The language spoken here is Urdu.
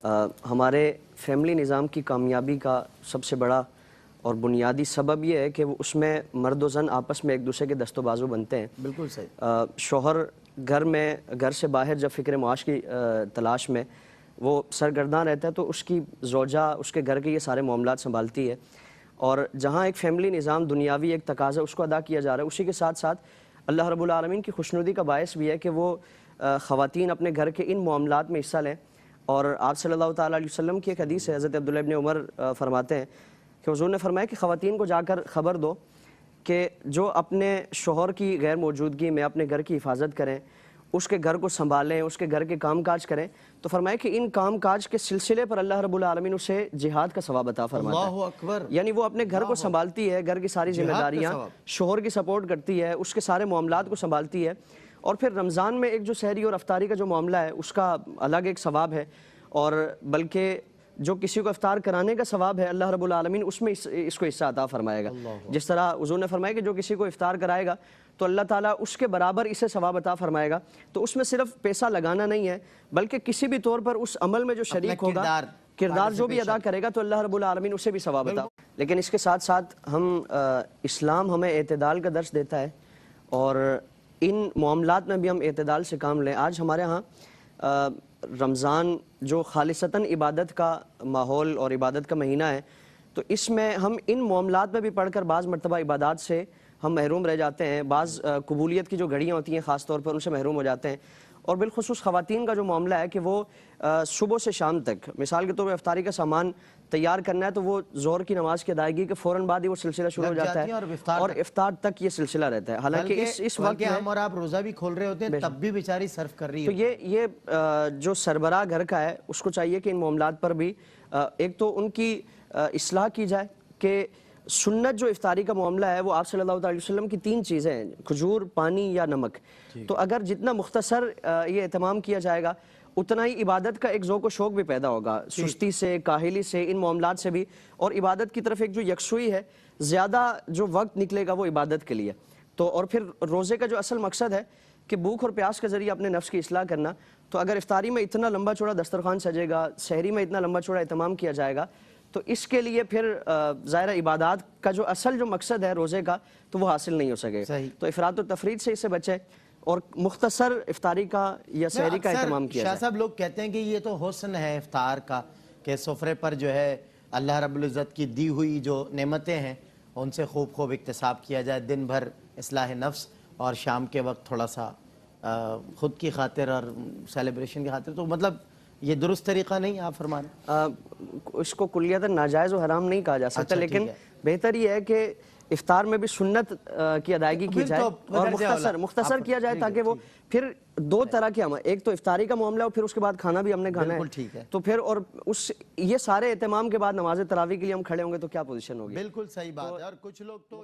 ہمارے فیملی نظام کی کامیابی کا سب سے بڑا اور بنیادی سبب یہ ہے کہ وہ اس میں مرد و زن آپس میں ایک دوسرے کے دست و بازو بنتے ہیں۔ بالکل صحیح۔ شوہر گھر سے باہر جب فکر معاش کی تلاش میں وہ سرگرداں رہتا ہے تو اس کی زوجہ اس کے گھر کے یہ سارے معاملات سنبھالتی ہے، اور جہاں ایک فیملی نظام دنیاوی ایک تقاضا اس کو ادا کیا جا رہا ہے، اسی کے ساتھ ساتھ اللہ رب العالمین کی خوشنودی کا باعث بھی ہے کہ وہ خواتین اپنے گھر کے ان معاملات میں حصہ لیں۔ اور آپ صلی اللہ تعالیٰ علیہ وسلم کی ایک حدیث ہے، حضرت عبداللہ ابن عمر فرماتے ہیں کہ حضور نے فرمایا کہ خواتین کو جا کر خبر دو کہ جو اپنے شوہر کی غیر موجودگی میں اپنے گھر کی حفاظت کریں، اس کے گھر کو سنبھالیں، اس کے گھر کے کام کاج کریں، تو فرمایا کہ ان کام کاج کے سلسلے پر اللہ رب العالمین اسے جہاد کا ثواب عطا فرماتا ہے۔ اللہ اکبر۔ یعنی وہ اپنے گھر کو سنبھالتی ہے، گھر کی ساری ذمہ داریاں شوہر کی سپورٹ کرتی ہے، اس کے سارے معاملات کو سنبھالتی ہے، اور پھر رمضان میں ایک جو سحری اور افطاری کا جو معاملہ ہے اس کا الگ ایک ثواب ہے، اور بلکہ جو کسی کو افطار کرانے کا ثواب ہے اللہ رب العالمین اس میں اس کو حصہ عطا فرمائے گا۔ جس طرح حضور نے فرمایا کہ جو کسی کو افطار کرائے گا تو اللہ تعالیٰ اس کے برابر اسے ثواب عطا فرمائے گا۔ تو اس میں صرف پیسہ لگانا نہیں ہے بلکہ کسی بھی طور پر اس عمل میں جو شریک ہوگا، کردار جو بھی ادا کرے گا، تو اللہ رب العالمین اسے بھی ثواب عطا۔ لیکن اس کے ساتھ ساتھ اسلام ہمیں اعتدال کا درس دیتا ہے، اور ان معاملات میں بھی ہم اعتدال سے کام لیں۔ آج ہمارے ہاں رمضان جو خالصتاً عبادت کا ماحول اور عبادت کا مہینہ ہے، تو اس میں ہم ان معاملات میں بھی پڑھ کر بعض مرتبہ عبادات سے ہم محروم رہ جاتے ہیں، بعض قبولیت کی جو گھڑیاں ہوتی ہیں خاص طور پر ان سے محروم ہو جاتے ہیں۔ اور بالخصوص خواتین کا جو معاملہ ہے کہ وہ صبح سے شام تک، مثال کے طور پر افطاری کا سامان تیار کرنا ہے تو وہ ظہر کی نماز کی ادائیگی کے فوراً بعد ہی وہ سلسلہ شروع ہو جاتا ہے، اور افطار تک یہ سلسلہ رہتا ہے۔ حالانکہ اس وقت ہم اور آپ روزہ بھی کھول رہے ہوتے ہیں تب بھی بیچاری صرف کر رہی ہے۔ تو یہ جو سربراہ گھر کا ہے اس کو چاہیے کہ ان معاملات پر بھی ایک تو ان کی اصلاح کی جائے کہ سنت جو افطاری کا معاملہ ہے وہ آپ صلی اللہ علیہ وسلم کی 3 چیزیں ہیں، کھجور، پانی یا نمک۔ تو اگر جتنا مختصر یہ اہتمام کیا جائے گا اتنا ہی عبادت کا ایک ذوق و شوق بھی پیدا ہوگا، سستی سے، کاہلی سے، ان معاملات سے بھی، اور عبادت کی طرف ایک جو یکسوئی ہے، زیادہ جو وقت نکلے گا وہ عبادت کے لیے۔ تو اور پھر روزے کا جو اصل مقصد ہے کہ بھوک اور پیاس کے ذریعے اپنے نفس کی اصلاح کرنا، تو اگر افطاری میں اتنا لمبا چوڑا دسترخوان سجے گا، سحری میں اتنا لمبا چوڑا اہتمام کیا جائے گا، تو اس کے لیے پھر ظاہر عبادات کا جو اصل جو مقصد ہے روزے کا تو وہ حاصل نہیں ہو سکے۔ تو افراط و تفریط سے اس سے بچے اور مختصر افطاری کا یا سحری کا اہتمام کیا جائے۔ شاہ صاحب لوگ کہتے ہیں کہ یہ تو حسن ہے افطار کا کہ سفرے پر جو ہے اللہ رب العزت کی دی ہوئی جو نعمتیں ہیں ان سے خوب خوب اکتساب کیا جائے، دن بھر اصلاح نفس اور شام کے وقت تھوڑا سا خود کی خاطر اور سیلیبریشن کی خاطر، تو مطلب یہ درست طریقہ نہیں آپ فرما رہے؟ اس کو کلیتاً ناجائز و حرام نہیں کہا جا سکتا، لیکن بہتر یہ ہے کہ افطار میں بھی سنت کی ادائیگی کی جائے اور مختصر کیا جائے، تاکہ وہ پھر 2 طرح کے عمل، ایک تو افطاری کا معاملہ اور پھر اس کے بعد کھانا بھی ہم نے کھانا ہے، تو پھر اور یہ سارے اہتمام کے بعد نماز تراویح کے لیے ہم کھڑے ہوں گے تو کیا پوزیشن ہوگی؟ بالکل صحیح بات ہے۔ اور کچھ لوگ تو